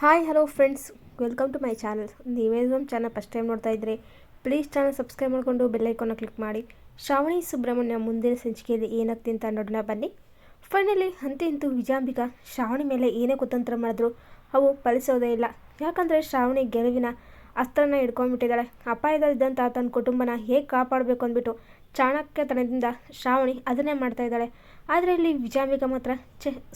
Hi hello friends, welcome to my channel. ನೀವೇನು ನಮ್ಮ channel first time ನೋಡ್ತಾ ಇದ್ದರೆ ಪ್ಲೀಸ್ ಚಾನಲ್ ಸಬ್ಸ್ಕ್ರೈಬ್ ಮಾಡಿಕೊಂಡು ಬೆಲ್ಲೈಕನ್ನ ಕ್ಲಿಕ್ ಮಾಡಿ. ಶ್ರಾವಣಿ ಸುಬ್ರಹ್ಮಣ್ಯ ಮುಂದಿನ ಸಂಚಿಕೆಯಲ್ಲಿ ಏನಾಗ್ತಿ ಅಂತ ನೋಡೋಣ ಬನ್ನಿ. ಫೈನಲಿ ಇಂತೂ ವಿಜಾಂಬಿಕಾ ಶ್ರಾವಣಿ ಮೇಲೆ ಏನೇ ಕುತಂತ್ರ ಮಾಡಿದ್ರು ಅವು ಫಲಿಸೋದೇ ಇಲ್ಲ. ಯಾಕಂದರೆ ಶ್ರಾವಣಿ ಗೆಲುವಿನ ಅಸ್ತ್ರನ ಹಿಡ್ಕೊಂಡ್ಬಿಟ್ಟಿದ್ದಾಳೆ. ಅಪಾಯದಲ್ಲಿದ್ದಂಥ ತನ್ನ ಕುಟುಂಬನ ಹೇಗೆ ಕಾಪಾಡಬೇಕು ಅಂದ್ಬಿಟ್ಟು ಚಾಣಕ್ಯತನದಿಂದ ಶ್ರಾವಣಿ ಅದನ್ನೇ ಮಾಡ್ತಾ ಇದ್ದಾಳೆ. ಆದರೆ ಇಲ್ಲಿ ವಿಜಾಂಬಿಕಾ ಮಾತ್ರ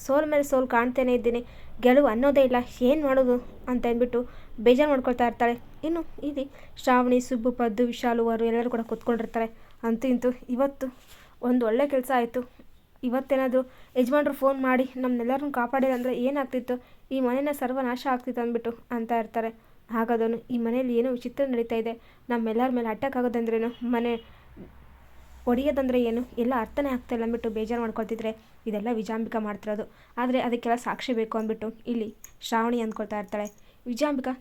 ಸೋಲ್ ಮೇಲೆ ಸೋಲ್ ಕಾಣ್ತೇನೆ ಇದ್ದೀನಿ, ಗೆಲುವು ಅನ್ನೋದೇ ಇಲ್ಲ, ಏನು ಮಾಡೋದು ಅಂತ ಅಂದ್ಬಿಟ್ಟು ಬೇಜಾರು ಮಾಡ್ಕೊಳ್ತಾ ಇರ್ತಾಳೆ. ಇನ್ನು ಇಲ್ಲಿ ಶ್ರಾವಣಿ, ಸುಬ್ಬು, ಪದ್ದು, ವಿಶಾಲು ಅವರು ಎಲ್ಲರೂ ಕೂಡ ಕೂತ್ಕೊಂಡಿರ್ತಾರೆ. ಅಂತೂ ಇಂತೂ ಇವತ್ತು ಒಂದು ಒಳ್ಳೆ ಕೆಲಸ ಆಯಿತು. ಇವತ್ತೇನಾದರೂ ಯಜಮಾನ್ರು ಫೋನ್ ಮಾಡಿ ನಮ್ಮನ್ನೆಲ್ಲರನ್ನು ಕಾಪಾಡಿಲ್ಲ ಅಂದರೆ ಏನಾಗ್ತಿತ್ತು, ಈ ಮನೆಯ ಸರ್ವನಾಶ ಆಗ್ತಿತ್ತು ಅಂದ್ಬಿಟ್ಟು ಅಂತ ಇರ್ತಾರೆ. ಹಾಗಾದನು ಈ ಮನೆಯಲ್ಲಿ ಏನೋ ವಿಚಿತ್ರ ನಡೀತಾ ಇದೆ, ನಮ್ಮೆಲ್ಲರ ಮೇಲೆ ಅಟ್ಯಾಕ್ ಆಗೋದಂದ್ರೇನು, ಮನೆ ಒಡೆಯೋದಂದರೆ ಏನು, ಎಲ್ಲ ಅರ್ಥನೇ ಆಗ್ತಾಯಿಲ್ಲ ಅಂದ್ಬಿಟ್ಟು ಬೇಜಾರು ಮಾಡ್ಕೊಳ್ತಿದ್ರೆ ಇದೆಲ್ಲ ವಿಜಾಂಬಿಕಾ ಮಾಡ್ತಿರೋದು. ಆದರೆ ಅದಕ್ಕೆಲ್ಲ ಸಾಕ್ಷಿ ಬೇಕು ಅಂದ್ಬಿಟ್ಟು ಇಲ್ಲಿ ಶ್ರಾವಣಿ ಅಂದ್ಕೊಳ್ತಾ ಇರ್ತಾಳೆ. ವಿಜಾಂಬಿಕಾ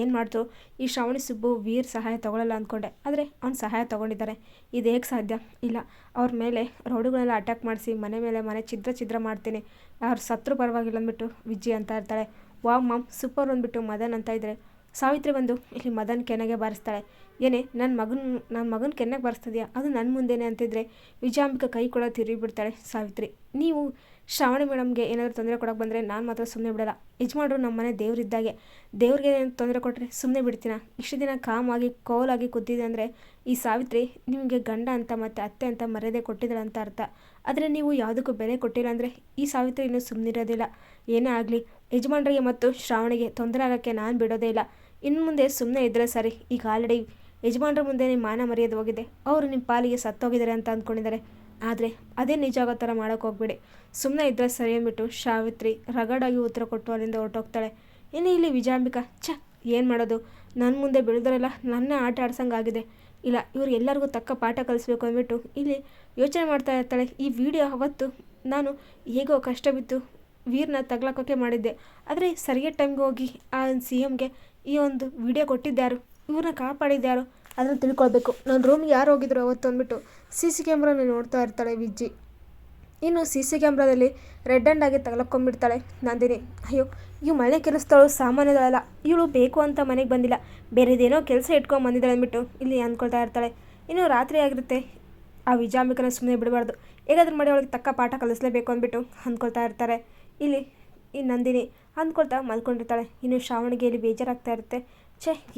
ಏನು ಮಾಡ್ತು, ಈ ಶ್ರಾವಣಿ ಸುಬ್ಬು ವೀರ್ ಸಹಾಯ ತೊಗೊಳ್ಳಲ್ಲ ಅಂದ್ಕೊಂಡೆ, ಆದರೆ ಅವ್ನು ಸಹಾಯ ತೊಗೊಂಡಿದ್ದಾರೆ. ಇದು ಹೇಗೆ ಸಾಧ್ಯ, ಇಲ್ಲ ಅವ್ರ ಮೇಲೆ ರೌಡಿಗಳೆಲ್ಲ ಅಟ್ಯಾಕ್ ಮಾಡಿಸಿ ಮನೆ ಮೇಲೆ ಮನೆ ಛಿದ್ರ ಮಾಡ್ತೀನಿ, ಅವ್ರು ಸತ್ರು ಪರವಾಗಿಲ್ಲ ಅಂದ್ಬಿಟ್ಟು ವಿಜ್ಜಿ ಅಂತ ಇರ್ತಾಳೆ. ವಾವ್ ಮಾಮ್ ಸೂಪರ್ ಅಂದ್ಬಿಟ್ಟು ಮದನ್ ಅಂತ ಇದ್ದರೆ ಸಾವಿತ್ರಿ ಬಂದು ಇಲ್ಲಿ ಮದನ್ ಕೆನೆಗೆ ಬಾರಿಸ್ತಾಳೆ. ಏನೇ ನನ್ನ ಮಗನ ಕೆನ್ನೆಗೆ ಬಾರಿಸ್ತಿದ್ಯಾ, ಅದು ನನ್ನ ಮುಂದೆನೇ ಅಂತಿದ್ರೆ ವಿಜಾಂಬಿಕಾ ಕೈ ಕೂಡ ತಿರುಗಿಬಿಡ್ತಾಳೆ. ಸಾವಿತ್ರಿ, ನೀವು ಶ್ರಾವಣಿ ಮೇಡಮ್ಗೆ ಏನಾದರೂ ತೊಂದರೆ ಕೊಡೋಕೆ ಬಂದರೆ ನಾನು ಮಾತ್ರ ಸುಮ್ಮನೆ ಬಿಡಲ್ಲ. ಯಜಮಾನ್ರು ನಮ್ಮ ಮನೆ ದೇವರಿದ್ದಾಗೆ, ದೇವ್ರಿಗೆ ಏನಾದ್ರು ತೊಂದರೆ ಕೊಟ್ಟರೆ ಸುಮ್ಮನೆ ಬಿಡ್ತೀನ. ಇಷ್ಟು ದಿನ ಕಾಮಾಗಿ ಕೋಲಾಗಿ ಕೂತಿದೆ ಅಂದರೆ ಈ ಸಾವಿತ್ರಿ ನಿಮಗೆ ಗಂಡ ಅಂತ ಮತ್ತು ಅತ್ತೆ ಅಂತ ಮರ್ಯಾದೆ ಕೊಟ್ಟಿದ್ದಾಳೆ ಅಂತ ಅರ್ಥ. ಆದರೆ ನೀವು ಯಾವುದಕ್ಕೂ ಬೆಲೆ ಕೊಟ್ಟಿಲ್ಲ ಅಂದರೆ ಈ ಸಾವಿತ್ರಿ ಇನ್ನೂ ಸುಮ್ಮನಿರೋದಿಲ್ಲ. ಏನೇ ಆಗಲಿ ಯಜಮಾನ್ರಿಗೆ ಮತ್ತು ಶ್ರಾವಣಿಗೆ ತೊಂದರೆ ಆಗೋಕ್ಕೆ ನಾನು ಬಿಡೋದೇ ಇಲ್ಲ. ಇನ್ನು ಮುಂದೆ ಸುಮ್ಮನೆ ಇದ್ದರೆ ಸರಿ. ಈಗ ಆಲ್ರೆಡಿ ಯಜಮಾನ್ರ ಮುಂದೆ ನಿಮ್ಮ ಮಾನ ಮರ್ಯಾದೆ ಹೋಗಿದೆ, ಅವರು ನಿಮ್ಮ ಪಾಲಿಗೆ ಸತ್ತೋಗಿದ್ದಾರೆ ಅಂತ ಅಂದ್ಕೊಂಡಿದ್ದಾರೆ. ಆದರೆ ಅದೇ ನಿಜ ಆಗೋ ಥರ ಮಾಡೋಕ್ಕೆ ಹೋಗ್ಬೇಡಿ, ಸುಮ್ಮನೆ ಇದ್ದರೆ ಸರಿ ಅಂದ್ಬಿಟ್ಟು ಸಾವಿತ್ರಿ ರಗಡಾಗಿ ಉತ್ತರ ಕೊಟ್ಟು ಅಲ್ಲಿಂದ ಹೊರಟೋಗ್ತಾಳೆ. ಇನ್ನು ಇಲ್ಲಿ ವಿಜಾಂಬಿಕಾ ಏನು ಮಾಡೋದು, ನನ್ನ ಮುಂದೆ ಬೆಳೆದರೆಲ್ಲ ನನ್ನೇ ಆಟ ಆಡ್ಸಂಗಾಗಿದೆ, ಇಲ್ಲ ಇವ್ರು ಎಲ್ಲರಿಗೂ ತಕ್ಕ ಪಾಠ ಕಲಿಸ್ಬೇಕು ಅಂದ್ಬಿಟ್ಟು ಇಲ್ಲಿ ಯೋಚನೆ ಮಾಡ್ತಾ ಇರ್ತಾಳೆ. ಈ ವಿಡಿಯೋ ಅವತ್ತು ನಾನು ಹೇಗೋ ಕಷ್ಟ ಬಿತ್ತು ವೀರ್ನ ತಗ್ಲಾಕೋಕೆ ಮಾಡಿದ್ದೆ, ಆದರೆ ಸರಿಯಾದ ಟೈಮ್ಗೆ ಹೋಗಿ ಆ CMಗೆ ಈ ಒಂದು ವಿಡಿಯೋ ಕೊಟ್ಟಿದ್ದಾರು, ಇವ್ರನ್ನ ಕಾಪಾಡಿದ್ಯಾರು ಅದನ್ನು ತಿಳ್ಕೊಳ್ಬೇಕು. ನನ್ನ ರೂಮ್ಗೆ ಯಾರು ಹೋಗಿದ್ರು ಅವತ್ತು ಅಂದ್ಬಿಟ್ಟು CC ಕ್ಯಾಮ್ರಾನ ನೋಡ್ತಾ ಇರ್ತಾಳೆ ವಿಜ್ಜಿ. ಇನ್ನು CC ಕ್ಯಾಮ್ರಾದಲ್ಲಿ ರೆಡ್ ಆಗಿ ತಗಲಕ್ಕೊಂಡ್ಬಿಡ್ತಾಳೆ ನಂದಿನಿ. ಅಯ್ಯೋ ಇವು ಮನೆ ಕೆಲಸದವಳು ಸಾಮಾನ್ಯದಲ್ಲ, ಇವಳು ಬೇಕು ಅಂತ ಮನೆಗೆ ಬಂದಿಲ್ಲ, ಬೇರೆದೇನೋ ಕೆಲಸ ಇಟ್ಕೊಂಡು ಬಂದಿದ್ದಾಳೆ ಅಂದ್ಬಿಟ್ಟು ಇಲ್ಲಿ ಅಂದ್ಕೊಳ್ತಾ ಇರ್ತಾಳೆ. ಇನ್ನು ರಾತ್ರಿ ಆಗಿರುತ್ತೆ. ಆ ವಿಜಾಂಬಿಕನ ಸುಮ್ಮನೆ ಬಿಡಬಾರ್ದು, ಹೇಗಾದ್ರೂ ಮಾಡಿ ಅವಳಿಗೆ ತಕ್ಕ ಪಾಠ ಕಲಿಸಲೇಬೇಕು ಅಂದ್ಬಿಟ್ಟು ಅಂದ್ಕೊಳ್ತಾ ಇರ್ತಾರೆ. ಇಲ್ಲಿ ಈ ನಂದಿನಿ ಅಂದ್ಕೊಳ್ತಾ ಮಲ್ಕೊಂಡಿರ್ತಾಳೆ. ಇನ್ನು ಶ್ರಾವಣಿಗೆ ಇಲ್ಲಿ ಬೇಜಾರಾಗ್ತಾ ಇರುತ್ತೆ.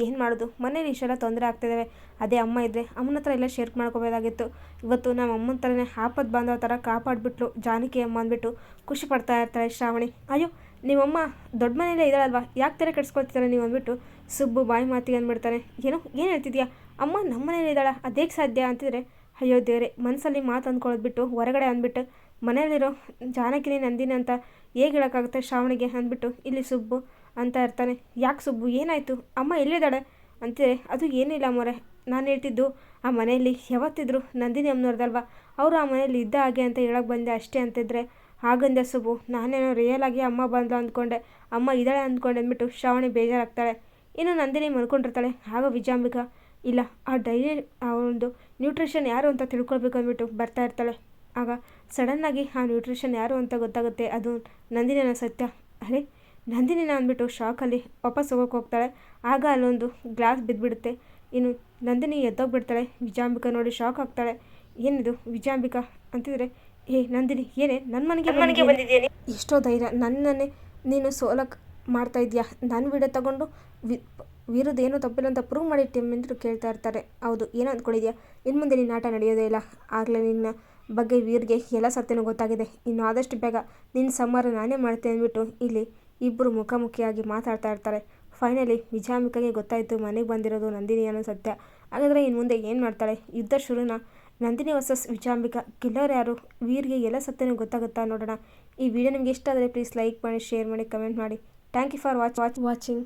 ಏನು ಮಾಡೋದು, ಮನೇಲಿ ಇಷ್ಟೆಲ್ಲ ತೊಂದರೆ ಆಗ್ತಿದ್ದಾವೆ, ಅದೇ ಅಮ್ಮ ಇದ್ದರೆ ಅಮ್ಮನ ಹತ್ರ ಎಲ್ಲ ಶೇರ್ ಮಾಡ್ಕೋಬೋದಾಗಿತ್ತು. ಇವತ್ತು ನಮ್ಮ ಅಮ್ಮನ ಥರನೇ ಆಪತ್ತು ಬಾಂಧವ ಥರ ಕಾಪಾಡಿಬಿಟ್ಲು ಜಾನಕಿ ಅಮ್ಮ ಅಂದ್ಬಿಟ್ಟು ಖುಷಿ ಪಡ್ತಾ ಇರ್ತಾಳೆ ಶ್ರಾವಣಿ. ಅಯ್ಯೋ ನಿಮ್ಮಮ್ಮ ದೊಡ್ಡ ಮನೆಯಲ್ಲೇ ಇದ್ದಾಳಲ್ವಾ, ಯಾಕೆ ಥರ ಕೆಡಿಸ್ಕೊಳ್ತಿದ್ದಾರೆ ನೀವು ಅಂದ್ಬಿಟ್ಟು ಸುಬ್ಬು ಬಾಯಿ ಮಾತಿಗೆ ಅಂದ್ಬಿಡ್ತಾನೆ. ಏನು ಹೇಳ್ತಿದ್ಯಾ, ಅಮ್ಮ ನಮ್ಮ ಮನೇಲಿ ಇದ್ದಾಳ, ಅದೇಗೆ ಸಾಧ್ಯ ಅಂತಿದ್ರೆ ಅಯ್ಯೋ ದೇವರೇ, ಮನಸ್ಸಲ್ಲಿ ಮಾತು ಅಂದ್ಕೊಳ್ಳೋದ್ಬಿಟ್ಟು ಹೊರಗಡೆ ಅಂದ್ಬಿಟ್ಟು ಮನೆಯಲ್ಲಿರೋ ಜಾನಕಿನಿ ನಂದಿನಿ ಅಂತ ಹೇಗೆ ಹೇಳೋಕ್ಕಾಗುತ್ತೆ ಶ್ರಾವಣಿಗೆ ಅಂದ್ಬಿಟ್ಟು ಇಲ್ಲಿ ಸುಬ್ಬು ಅಂತ ಇರ್ತಾನೆ. ಯಾಕೆ ಸುಬ್ಬು ಏನಾಯಿತು, ಅಮ್ಮ ಎಲ್ಲಿದ್ದಾಳೆ ಅಂತಿದ್ರೆ ಅದು ಏನಿಲ್ಲ ಮೊರೆ, ನಾನು ಹೇಳ್ತಿದ್ದು ಆ ಮನೆಯಲ್ಲಿ ಯಾವತ್ತಿದ್ರು ನಂದಿನಿ ಅಮ್ಮನವ್ರದಲ್ವ, ಅವರು ಆ ಮನೇಲಿ ಇದ್ದ ಹಾಗೆ ಅಂತ ಹೇಳೋಕ್ಕೆ ಬಂದೆ ಅಷ್ಟೇ ಅಂತಿದ್ರೆ. ಹಾಗಂದೆ ಸುಬ್ಬು, ನಾನೇನೋ ರಿಯಲಾಗಿ ಅಮ್ಮ ಬಂದು ಅಂದ್ಕೊಂಡೆ, ಅಮ್ಮ ಇದ್ದಾಳೆ ಅಂದ್ಕೊಂಡೆ ಅಂದ್ಬಿಟ್ಟು ಶ್ರಾವಣಿ ಬೇಜಾರಾಗ್ತಾಳೆ. ಇನ್ನು ನಂದಿನಿ ಮಲ್ಕೊಂಡಿರ್ತಾಳೆ. ಆಗ ವಿಜಾಂಬಿಕಾ ಇಲ್ಲ ಆ ಡೈರಿ ಆ ಒಂದು ನ್ಯೂಟ್ರಿಷನ್ ಯಾರು ಅಂತ ತಿಳ್ಕೊಳ್ಬೇಕು ಅಂದ್ಬಿಟ್ಟು ಬರ್ತಾ ಇರ್ತಾಳೆ. ಆಗ ಸಡನ್ನಾಗಿ ಆ ನ್ಯೂಟ್ರಿಷನ್ ಯಾರು ಅಂತ ಗೊತ್ತಾಗುತ್ತೆ, ಅದು ನಂದಿನಿನ ಸತ್ಯ. ಅರೆ ನಂದಿನಿನ ಅಂದ್ಬಿಟ್ಟು ಶಾಕಲ್ಲಿ ವಾಪಸ್ ಹೋಗೋಕೆ ಹೋಗ್ತಾಳೆ. ಆಗ ಅಲ್ಲೊಂದು ಗ್ಲಾಸ್ ಬಿದ್ದುಬಿಡುತ್ತೆ. ಇನ್ನು ನಂದಿನಿ ಎದ್ದೋಗ್ಬಿಡ್ತಾಳೆ. ವಿಜಾಂಬಿಕಾ ನೋಡಿ ಶಾಕ್ ಆಗ್ತಾಳೆ. ಏನಿದು ವಿಜಾಂಬಿಕಾ ಅಂತಿದ್ರೆ, ನಂದಿನಿ ಏನೇ ನನ್ನ ಮನೆಗೆ ಬಂದಿದ್ದೀನಿ, ಎಷ್ಟೋ ಧೈರ್ಯ ನನ್ನನ್ನೇ ನೀನು ಸೋಲಕ್ಕೆ ಮಾಡ್ತಾ ಇದೆಯಾ, ನನ್ನ ವಿಡಿಯೋ ತಗೊಂಡು ವೀರದ್ದು ಏನೂ ತಪ್ಪಿಲ್ಲ ಅಂತ ಪ್ರೂವ್ ಮಾಡಿ ಟೀಮ್ ಅಂತ ಕೇಳ್ತಾ ಇರ್ತಾರೆ. ಹೌದು ಏನು ಅಂದ್ಕೊಂಡಿದ್ಯಾ, ಇನ್ನು ಮುಂದೆ ನಿನ್ನ ಆಟ ನಡೆಯೋದೇ ಇಲ್ಲ, ಆಗಲೇ ನಿನ್ನ ಬಗ್ಗೆ ವೀರ್ಗೆ ಎಲ್ಲ ಸತ್ಯನೂ ಗೊತ್ತಾಗಿದೆ, ಇನ್ನು ಆದಷ್ಟು ಬೇಗ ನಿನ್ನ ಸಂಹಾರ ನಾನೇ ಮಾಡ್ತೇನೆ ಅಂದ್ಬಿಟ್ಟು ಇಲ್ಲಿ ಇಬ್ಬರು ಮುಖಾಮುಖಿಯಾಗಿ ಮಾತಾಡ್ತಾ ಇರ್ತಾರೆ. ಫೈನಲಿ ವಿಜಾಂಬಿಕಾಗೆ ಗೊತ್ತಾಯಿತು ಮನೆಗೆ ಬಂದಿರೋದು ನಂದಿನಿ ಅನ್ನೋ ಸತ್ಯ. ಹಾಗಾದರೆ ಇನ್ನು ಮುಂದೆ ಏನು ಮಾಡ್ತಾಳೆ, ಯುದ್ಧ ಶುರುನ, ನಂದಿನಿ ವರ್ಸಸ್ ವಿಜಾಂಬಿಕಾ, ಕಿಲ್ಲರ್ ಯಾರು, ವೀರ್ಗೆ ಎಲ್ಲ ಸತ್ಯನೂ ಗೊತ್ತಾಗುತ್ತಾ ನೋಡೋಣ. ಈ ವಿಡಿಯೋ ನಿಮಗೆ ಇಷ್ಟ ಆದರೆ ಪ್ಲೀಸ್ ಲೈಕ್ ಮಾಡಿ, ಶೇರ್ ಮಾಡಿ, ಕಮೆಂಟ್ ಮಾಡಿ. Thank you for watching.